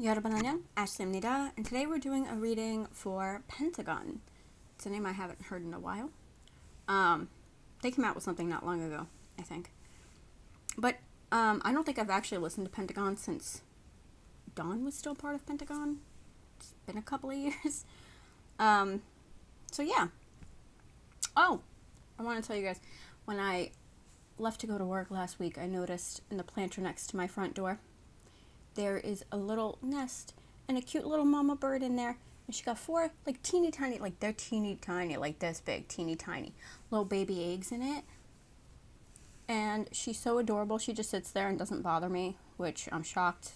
여러분 안녕, Ashley입니다. And today we're doing a reading for Pentagon. It's a name I haven't heard in a while. They came out with something not long ago, I think. But I don't think I've actually listened to Pentagon since Dawn was still part of Pentagon. It's been a couple of years. So yeah. Oh, I want to tell you guys, when I left to go to work last week, I noticed in the planter next to my front door, there is a little nest and a cute little mama bird in there. And she got 4, like, teeny tiny, like, they're teeny tiny, like this big, teeny tiny, little baby eggs in it. And she's so adorable. She just sits there and doesn't bother me, which I'm shocked.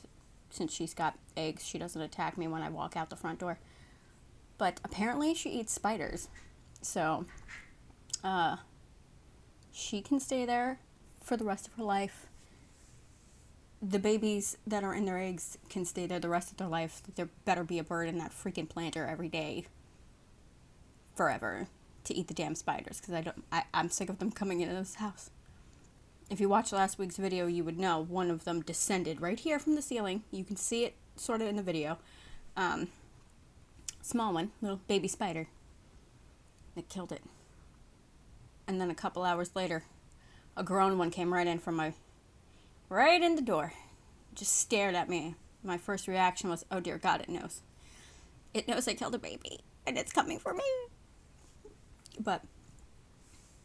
Since she's got eggs, she doesn't attack me when I walk out the front door. But apparently she eats spiders. So, she can stay there for the rest of her life. The babies that are in their eggs can stay there the rest of their life. There better be a bird in that freaking planter every day forever to eat the damn spiders, because I'm sick of them coming into this house. If you watched last week's video, you would know one of them descended right here from the ceiling. You can see it sort of in the video. Small one, little baby spider. It killed it. And then a couple hours later, a grown one came right in right in the door. Just stared at me. My first reaction was, oh dear God, it knows. It knows I killed a baby, and it's coming for me. But,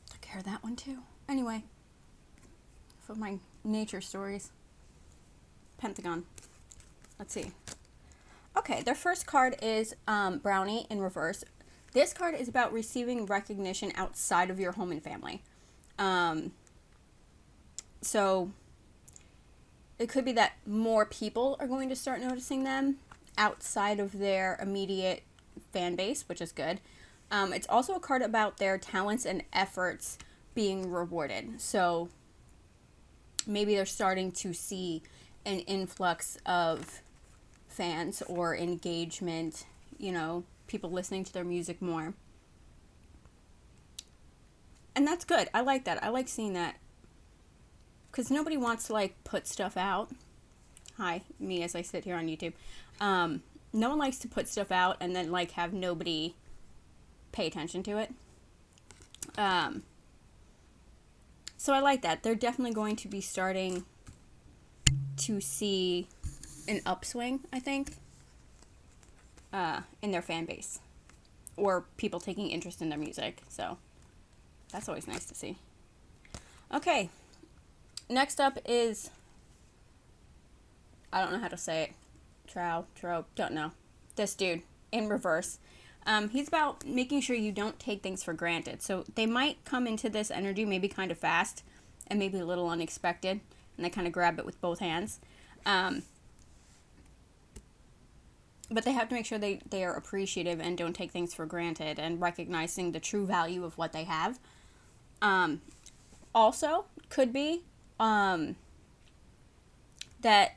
took care of that one too. Anyway, for my nature stories. Pentagon. Let's see. Okay, their first card is Brownie in reverse. This card is about receiving recognition outside of your home and family. So, it could be that more people are going to start noticing them outside of their immediate fan base, which is good. It's also a card about their talents and efforts being rewarded. So maybe they're starting to see an influx of fans or engagement, people listening to their music more. And that's good. I like that. I like seeing that. Because nobody wants to, put stuff out. Hi, me as I sit here on YouTube. No one likes to put stuff out and then, have nobody pay attention to it. So I like that. They're definitely going to be starting to see an upswing, I think, in their fan base. Or people taking interest in their music. So that's always nice to see. Okay. Next up is, I don't know how to say it, don't know. This dude, in reverse. He's about making sure you don't take things for granted. So they might come into this energy maybe kind of fast and maybe a little unexpected, and they kind of grab it with both hands. But they have to make sure they are appreciative and don't take things for granted and recognizing the true value of what they have. Also, could be that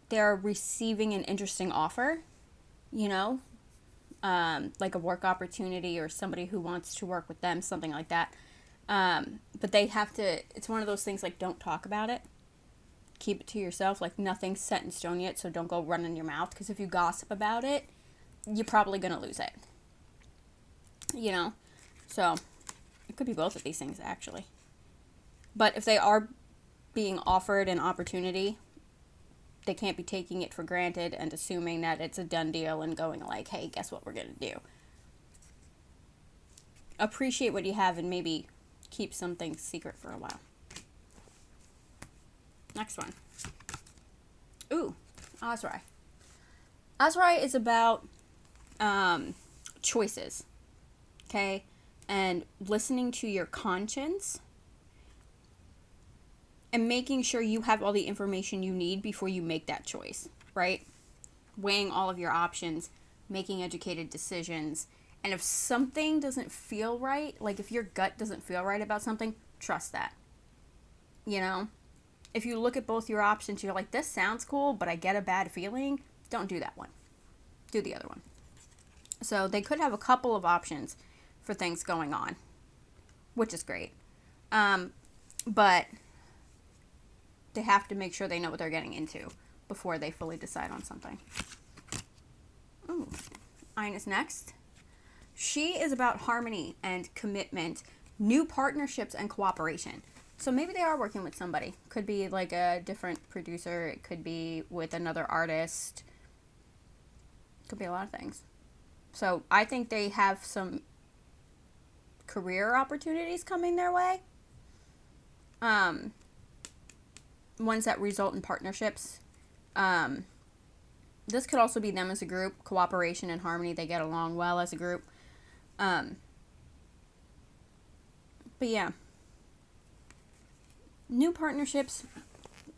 they're receiving an interesting offer, like a work opportunity or somebody who wants to work with them, something like that. But they have to, it's one of those things don't talk about it. Keep it to yourself. Nothing's set in stone yet, so don't go running your mouth, because if you gossip about it, you're probably going to lose it. So it could be both of these things, actually. But if they are being offered an opportunity, they can't be taking it for granted and assuming that it's a done deal and going hey, guess what we're going to do. Appreciate what you have and maybe keep something secret for a while. Next one. Ooh, Azrai. Azrai is about choices, okay? And listening to your conscience and making sure you have all the information you need before you make that choice, right? Weighing all of your options, making educated decisions. And if something doesn't feel right, if your gut doesn't feel right about something, trust that. If you look at both your options, you're like, this sounds cool, but I get a bad feeling, don't do that one. Do the other one. So they could have a couple of options for things going on, which is great. But they have to make sure they know what they're getting into before they fully decide on something. Ooh, Ayn is next. She is about harmony and commitment, new partnerships and cooperation. So maybe they are working with somebody. Could be like a different producer. It could be with another artist. Could be a lot of things. So I think they have some career opportunities coming their way. Ones that result in partnerships. This could also be them as a group. Cooperation and harmony. They get along well as a group. But yeah. New partnerships,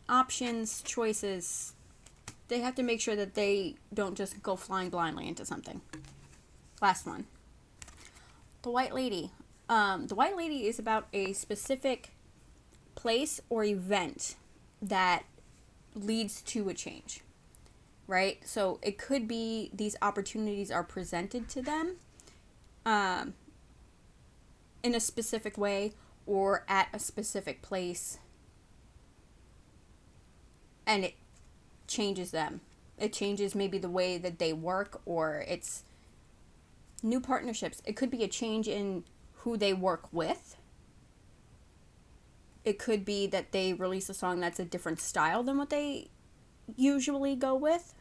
options, choices. They have to make sure that they don't just go flying blindly into something. Last one. The White Lady. The White Lady is about a specific place or event that leads to a change, right? So it could be these opportunities are presented to them in a specific way or at a specific place, and it changes them. It changes maybe the way that they work, or it's new partnerships. It could be a change in who they work with. It could be that they release a song that's a different style than what they usually go with.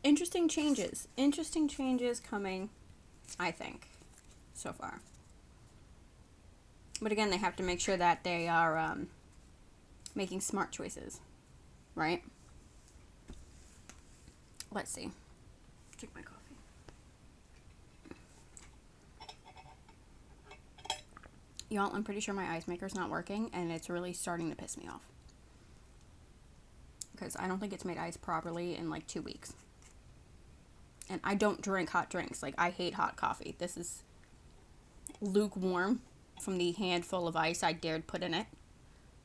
Interesting changes. Interesting changes coming, I think, so far. But again, they have to make sure that they are making smart choices, right? Let's see. Drink my coffee. Y'all, I'm pretty sure my ice maker's not working, and it's really starting to piss me off. Because I don't think it's made ice properly in like 2 weeks. And I don't drink hot drinks. Like, I hate hot coffee. This is lukewarm from the handful of ice I dared put in it.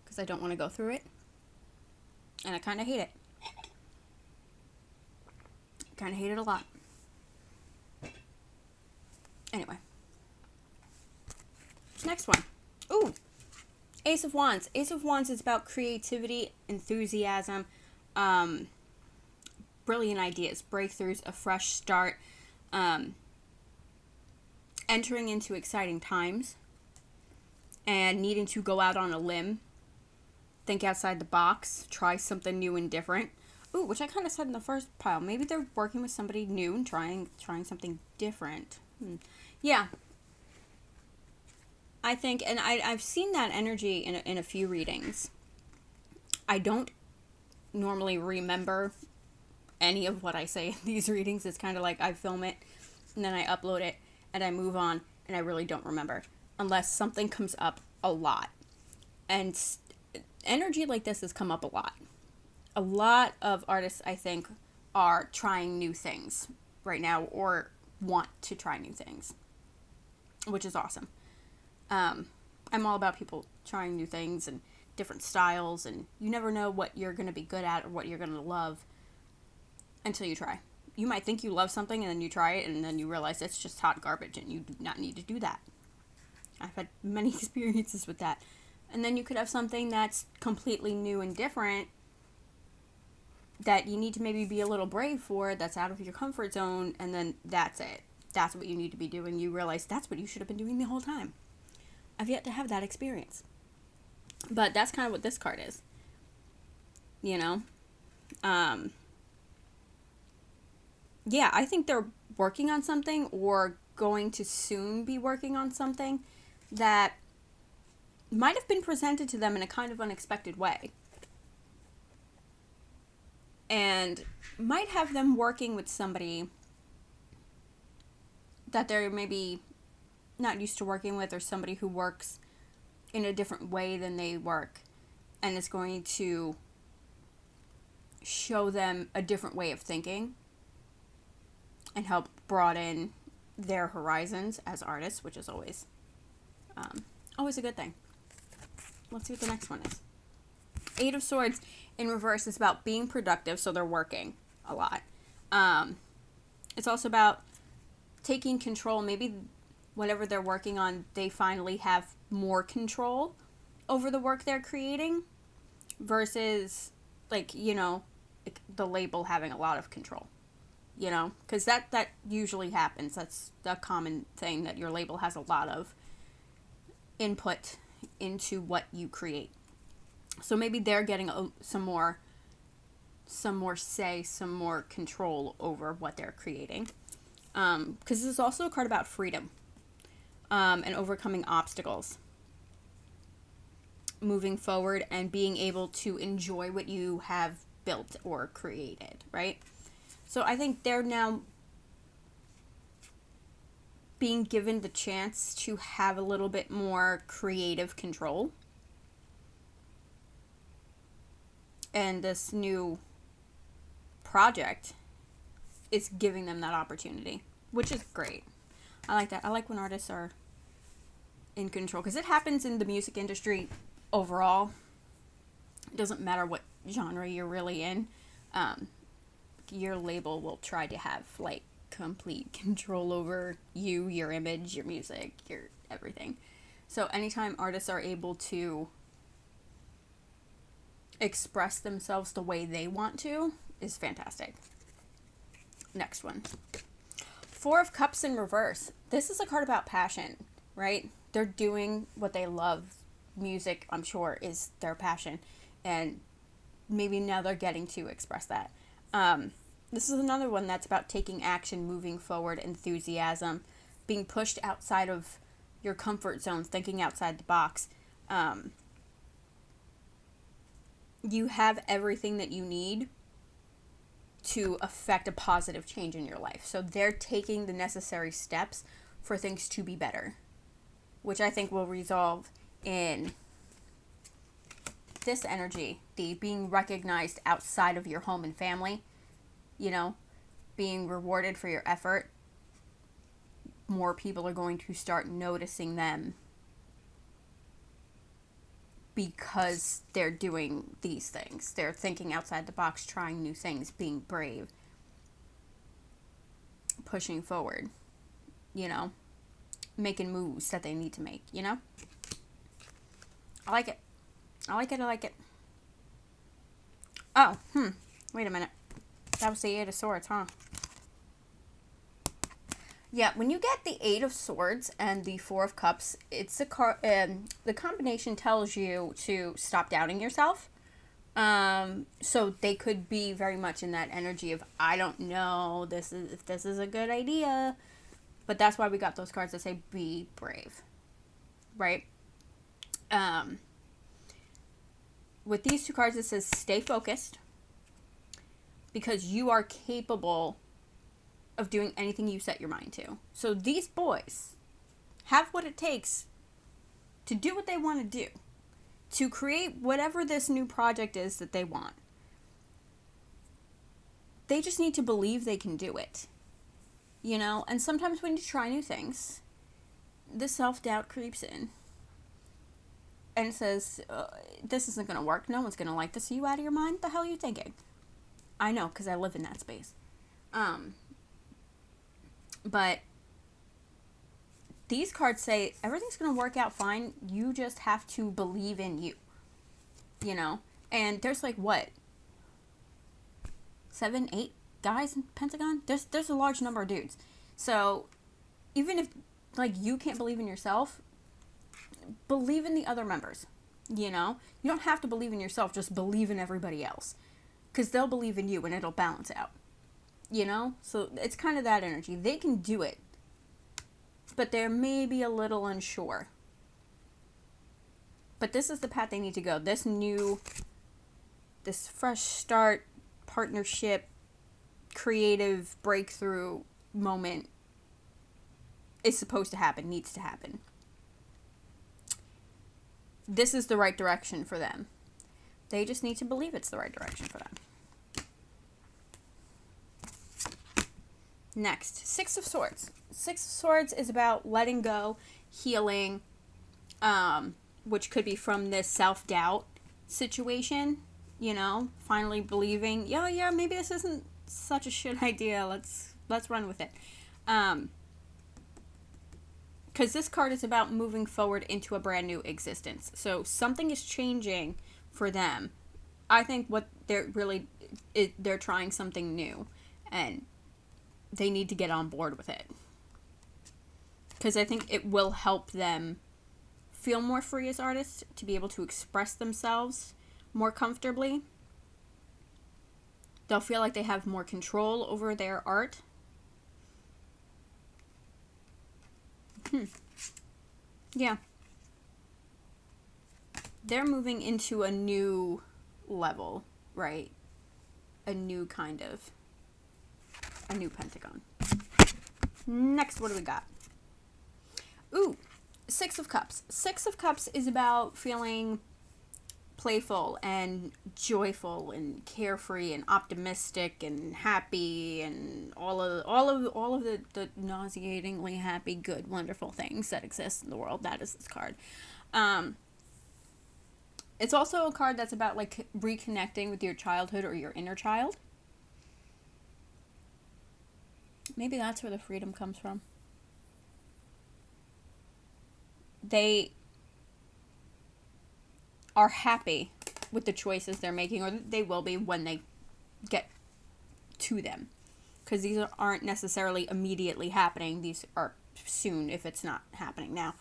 Because I don't want to go through it. And I kind of hate it. Kind of hate it a lot. Anyway. Next one. Ooh. Ace of Wands. Ace of Wands is about creativity, enthusiasm, brilliant ideas, breakthroughs, a fresh start, entering into exciting times, and needing to go out on a limb, think outside the box, try something new and different. Ooh, which I kind of said in the first pile. Maybe they're working with somebody new and trying something different. Yeah. I think, and I've seen that energy in a few readings. I don't normally remember any of what I say in these readings. It's kind of like I film it, and then I upload it, and I move on, and I really don't remember. Unless something comes up a lot. And energy like this has come up a lot. A lot of artists, I think, are trying new things right now, or want to try new things, which is awesome. I'm all about people trying new things and different styles, and you never know what you're going to be good at or what you're going to love until you try. You might think you love something, and then you try it, and then you realize it's just hot garbage, and you do not need to do that. I've had many experiences with that. And then you could have something that's completely new and different that you need to maybe be a little brave for, that's out of your comfort zone, and then that's it. That's what you need to be doing. You realize that's what you should have been doing the whole time. I've yet to have that experience. But that's kind of what this card is. You know? Yeah, I think they're working on something or going to soon be working on something that might have been presented to them in a kind of unexpected way. And might have them working with somebody that they're maybe not used to working with, or somebody who works in a different way than they work, and is going to show them a different way of thinking and help broaden their horizons as artists, which is always a good thing. Let's see what the next one is. Eight of Swords in reverse is about being productive, so they're working a lot. It's also about taking control. Maybe whatever they're working on, they finally have more control over the work they're creating versus, like, you know, the label having a lot of control, you know, because that usually happens. That's a common thing, that your label has a lot of input into what you create. So maybe they're getting some more say, some more control over what they're creating. Because this is also a card about freedom, and overcoming obstacles, moving forward and being able to enjoy what you have built or created, right? So I think they're now being given the chance to have a little bit more creative control. And this new project is giving them that opportunity, which is great. I like that. I like when artists are in control, because it happens in the music industry overall. It doesn't matter what genre you're really in. Your label will try to have like complete control over you, your image, your music, your everything. So anytime artists are able to express themselves the way they want to is fantastic. Next one. Four of Cups in reverse. This is a card about passion, right? They're doing what they love. Music, I'm sure, is their passion, and maybe now they're getting to express that. This is another one that's about taking action, moving forward, enthusiasm, being pushed outside of your comfort zone, thinking outside the box. You have everything that you need to affect a positive change in your life. So they're taking the necessary steps for things to be better, which I think will resolve in this energy, the being recognized outside of your home and family, you know, being rewarded for your effort. More people are going to start noticing them because they're doing these things. They're thinking outside the box, trying new things, being brave, pushing forward, you know, making moves that they need to make, you know? I like it. I like it. I like it. Oh, wait a minute. That was the Eight of Swords, huh? Yeah, when you get the Eight of Swords and the Four of Cups, it's a card. The combination tells you to stop doubting yourself. So they could be very much in that energy of, I don't know if this is a good idea. But that's why we got those cards that say be brave, right? With these two cards, it says stay focused, because you are capable of doing anything you set your mind to. So these boys have what it takes to do what they want to do, to create whatever this new project is that they want. They just need to believe they can do it, you know? And sometimes when you try new things, the self-doubt creeps in and says, this isn't going to work. No one's going to like this. Are you out of your mind? What the hell are you thinking? I know, because I live in that space. But these cards say everything's going to work out fine. You just have to believe in you, you know? And there's like, what? 7, 8 guys in Pentagon? There's a large number of dudes. So even if like you can't believe in yourself, believe in the other members, you know? You don't have to believe in yourself, just believe in everybody else, because they'll believe in you and it'll balance out, you know? So it's kind of that energy. They can do it, but they're maybe a little unsure. But this is the path they need to go. This fresh start, partnership, creative breakthrough moment is supposed to happen, needs to happen. This is the right direction for them. They just need to believe it's the right direction for them. Next, Six of Swords. Six of Swords is about letting go, healing, which could be from this self-doubt situation, you know, finally believing, yeah, maybe this isn't such a shit idea. Let's run with it. Because this card is about moving forward into a brand new existence. So something is changing for them. I think what they're trying something new, and they need to get on board with it. Because I think it will help them feel more free as artists, to be able to express themselves more comfortably. They'll feel like they have more control over their art. Yeah. They're moving into a new level, right? A new Pentagon. Next, what do we got? Ooh, Six of Cups. Six of Cups is about feeling playful and joyful and carefree and optimistic and happy and all of the nauseatingly happy, good, wonderful things that exist in the world. That is this card. It's also a card that's about like reconnecting with your childhood or your inner child. Maybe that's where the freedom comes from. They are happy with the choices they're making, or they will be when they get to them. Because these aren't necessarily immediately happening. These are soon, if it's not happening now.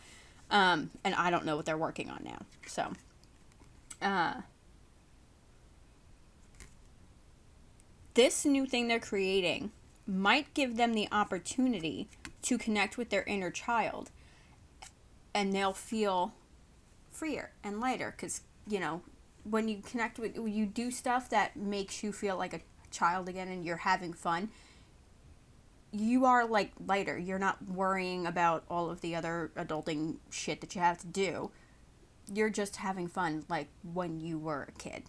And I don't know what they're working on now. So, this new thing they're creating might give them the opportunity to connect with their inner child, and they'll feel freer and lighter. Because, you know, when you connect with, when you do stuff that makes you feel like a child again and you're having fun, you are like lighter. You're not worrying about all of the other adulting shit that you have to do. You're just having fun like when you were a kid.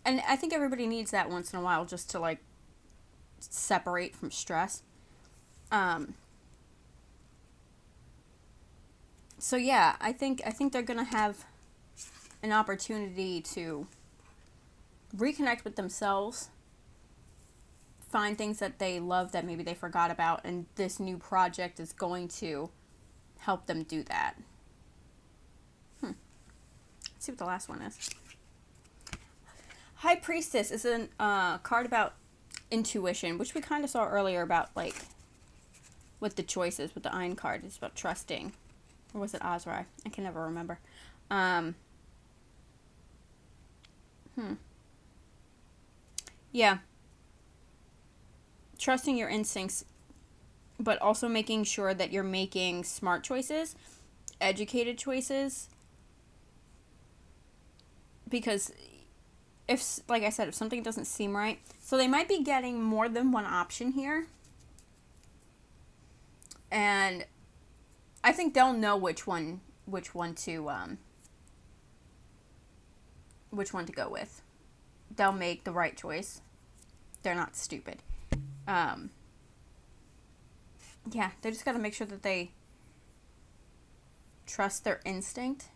And I think everybody needs that once in a while, just to like separate from stress. So yeah, I think they're gonna have an opportunity to reconnect with themselves, find things that they love that maybe they forgot about, and this new project is going to help them do that. Let's see what the last one is. High Priestess is a card about intuition, which we kind of saw earlier about, like, with the choices, with the Iron card. It's about trusting. Or was it Azrai? I can never remember. Yeah. Trusting your instincts, but also making sure that you're making smart choices, educated choices. Because if, like I said, if something doesn't seem right, so they might be getting more than one option here. And I think they'll know which one to go with. They'll make the right choice. They're not stupid. Yeah, they just got to make sure that they trust their instinct,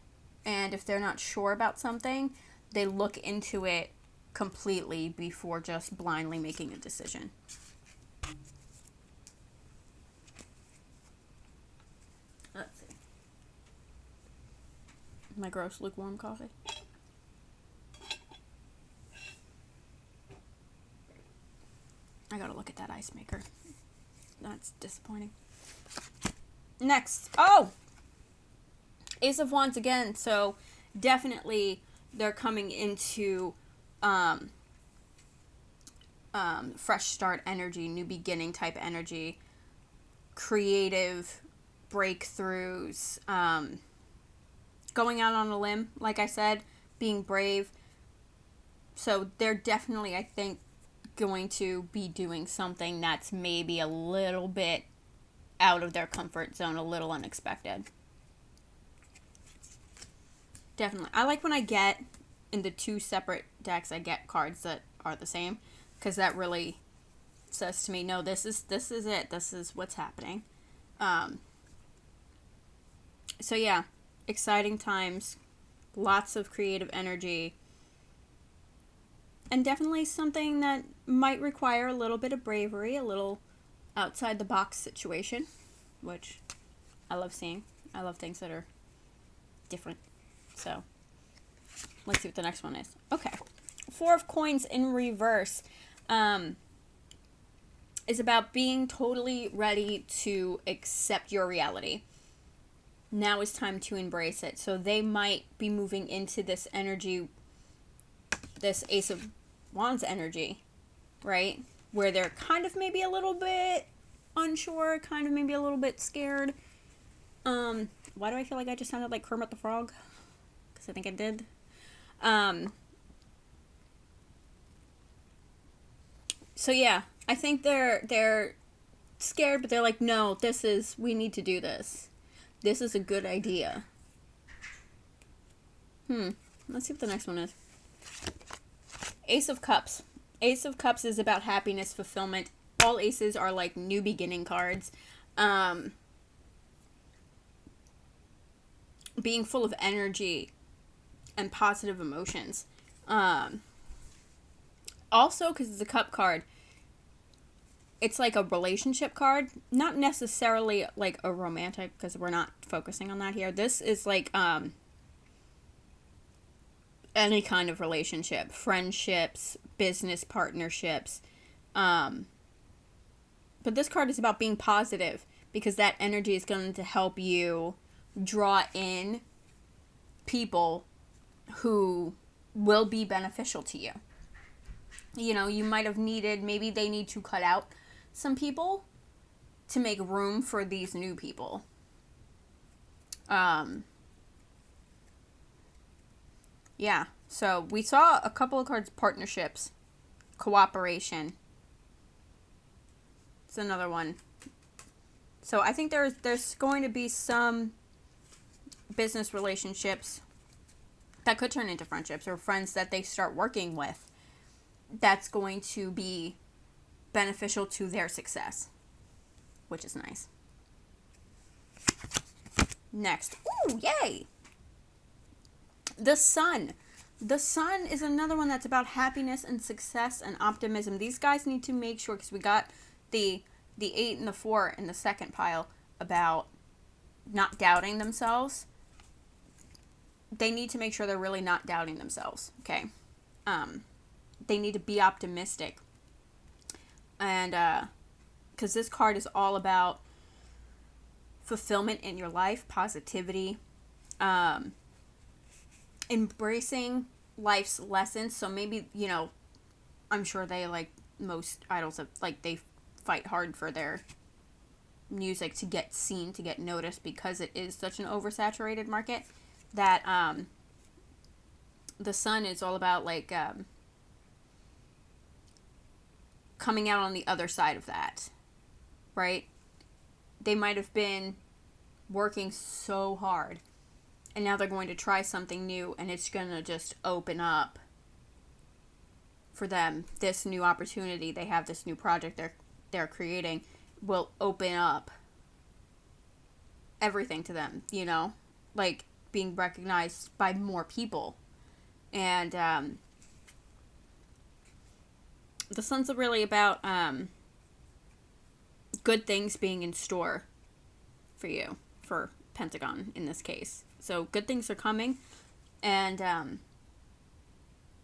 and if they're not sure about something, they look into it completely before just blindly making a decision. Let's see. My gross lukewarm coffee. I gotta look at that ice maker. That's disappointing. Next. Oh! Ace of Wands again. So definitely they're coming into fresh start energy, new beginning type energy, creative breakthroughs, going out on a limb, like I said, being brave. So they're definitely, I think, going to be doing something that's maybe a little bit out of their comfort zone, a little unexpected. Definitely. I like when I get in the two separate decks, I get cards that are the same, because that really says to me, no, this is it. This is what's happening. So yeah, exciting times, lots of creative energy, and definitely something that might require a little bit of bravery, a little outside the box situation, which I love seeing. I love things that are different. So Let's see what the next one is. Okay. Four of Coins in reverse is about being totally ready to accept your reality. Now is time to embrace it. So they might be moving into this energy, this Ace of Wands energy, right? Where they're kind of maybe a little bit unsure, kind of maybe a little bit scared. Why do I feel like I just sounded like Kermit the Frog? Because I think I did. So yeah, I think they're scared, but they're like, no, we need to do this. This is a good idea. Let's see what the next one is. Ace of Cups. Ace of Cups is about happiness, fulfillment. All aces are like new beginning cards. Being full of energy and positive emotions. Also, because it's a cup card, it's like a relationship card. Not necessarily like a romantic, because we're not focusing on that here. This is like any kind of relationship. Friendships, business partnerships. But this card is about being positive, because that energy is going to help you draw in people who will be beneficial to you. You know, you might have needed, maybe they need to cut out some people to make room for these new people. Yeah, so we saw a couple of cards, partnerships, cooperation. It's another one. So I think there's going to be some business relationships that could turn into friendships, or friends that they start working with that's going to be beneficial to their success, which is nice. Next. Ooh, yay! The Sun. The Sun is another one that's about happiness and success and optimism. These guys need to make sure, because we got the 8 and the 4 in the second pile about not doubting themselves. They need to make sure they're really not doubting themselves, okay? They need to be optimistic. And, because this card is all about fulfillment in your life, positivity, embracing life's lessons. So maybe, you know, I'm sure they, like most idols, like they fight hard for their music to get seen, to get noticed, because it is such an oversaturated market, that the Sun is all about like coming out on the other side of that, right? They might have been working so hard, and now they're going to try something new, and it's going to just open up for them. This new opportunity, they have this new project they're creating, will open up everything to them, you know? Like being recognized by more people. And the Sun's really about good things being in store for you, for Pentagon in this case. So good things are coming, and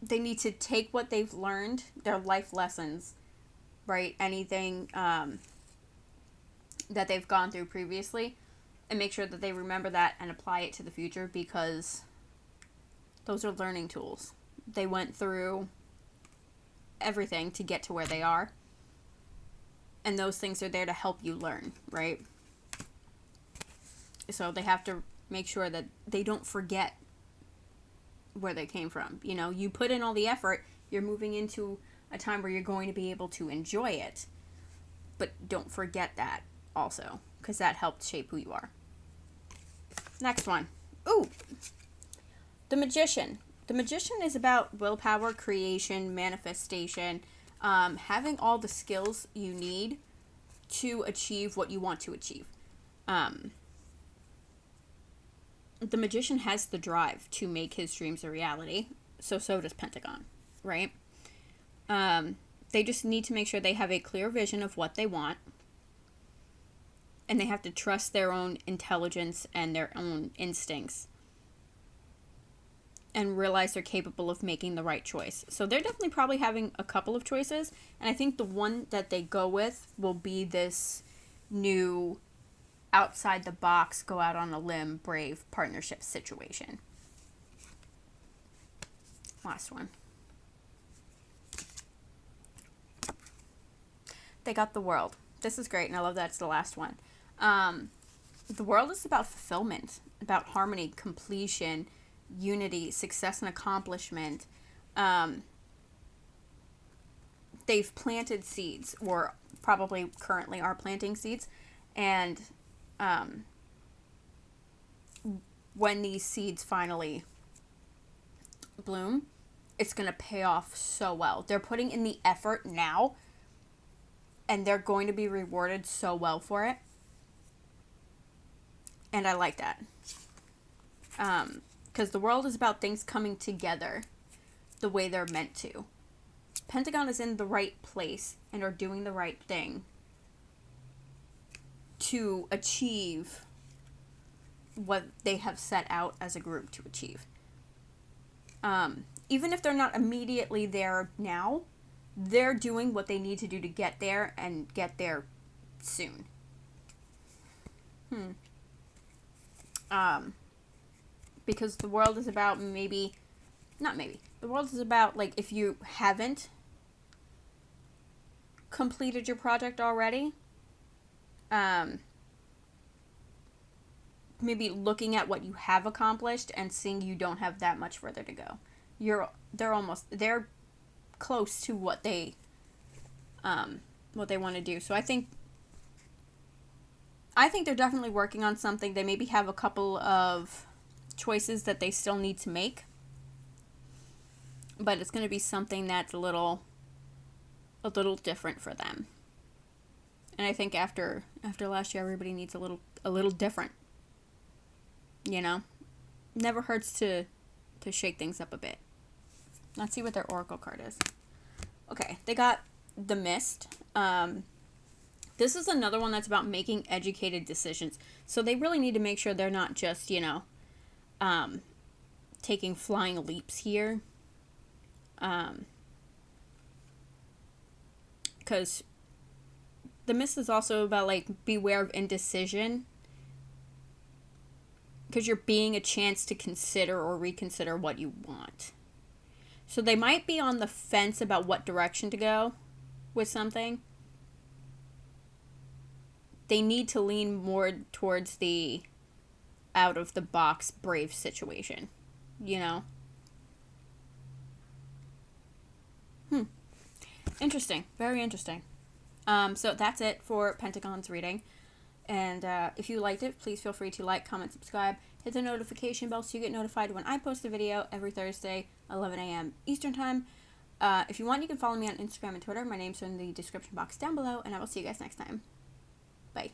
they need to take what they've learned, their life lessons, right? Anything that they've gone through previously, and make sure that they remember that and apply it to the future, because those are learning tools. They went through everything to get to where they are, and those things are there to help you learn, right? So they have to make sure that they don't forget where they came from. You know, you put in all the effort, you're moving into a time where you're going to be able to enjoy it, but don't forget that also, because that helped shape who you are. Next one. Ooh, the Magician. The Magician is about willpower, creation, manifestation, having all the skills you need to achieve what you want to achieve. The Magician has the drive to make his dreams a reality. So does Pentagon, right? They just need to make sure they have a clear vision of what they want. And they have to trust their own intelligence and their own instincts and realize they're capable of making the right choice. So they're definitely probably having a couple of choices, and I think the one that they go with will be this new outside the box, go out on a limb, brave partnership situation. Last one. They got the world. This is great, and I love that it's the last one. The world is about fulfillment, about harmony, completion, unity, success, and accomplishment. They've planted seeds, or probably currently are planting seeds, and when these seeds finally bloom, it's going to pay off so well. They're putting in the effort now, and they're going to be rewarded so well for it. And I like that. Because the world is about things coming together the way they're meant to. Pentagon is in the right place and are doing the right thing to achieve what they have set out as a group to achieve. Even if they're not immediately there now, they're doing what they need to do to get there and get there soon. Because the world is about the world is about, like, if you haven't completed your project already, maybe looking at what you have accomplished and seeing you don't have that much further to go. They're close to what they want to do. So I think they're definitely working on something. They maybe have a couple of choices that they still need to make, but it's going to be something that's a little different for them. And I think after last year, everybody needs a little different. You know, never hurts to shake things up a bit. Let's see what their oracle card is. Okay, they got the Mist. This is another one that's about making educated decisions. So they really need to make sure they're not just, taking flying leaps here. Because the Mist is also about, like, beware of indecision. Because you're being a chance to consider or reconsider what you want. So they might be on the fence about what direction to go with something. They need to lean more towards the out-of-the-box brave situation, Interesting. Very interesting. So that's it for Pentagon's reading. And if you liked it, please feel free to like, comment, subscribe, hit the notification bell so you get notified when I post a video every Thursday, 11 a.m. Eastern Time. If you want, you can follow me on Instagram and Twitter. My name's in the description box down below, and I will see you guys next time. Bye.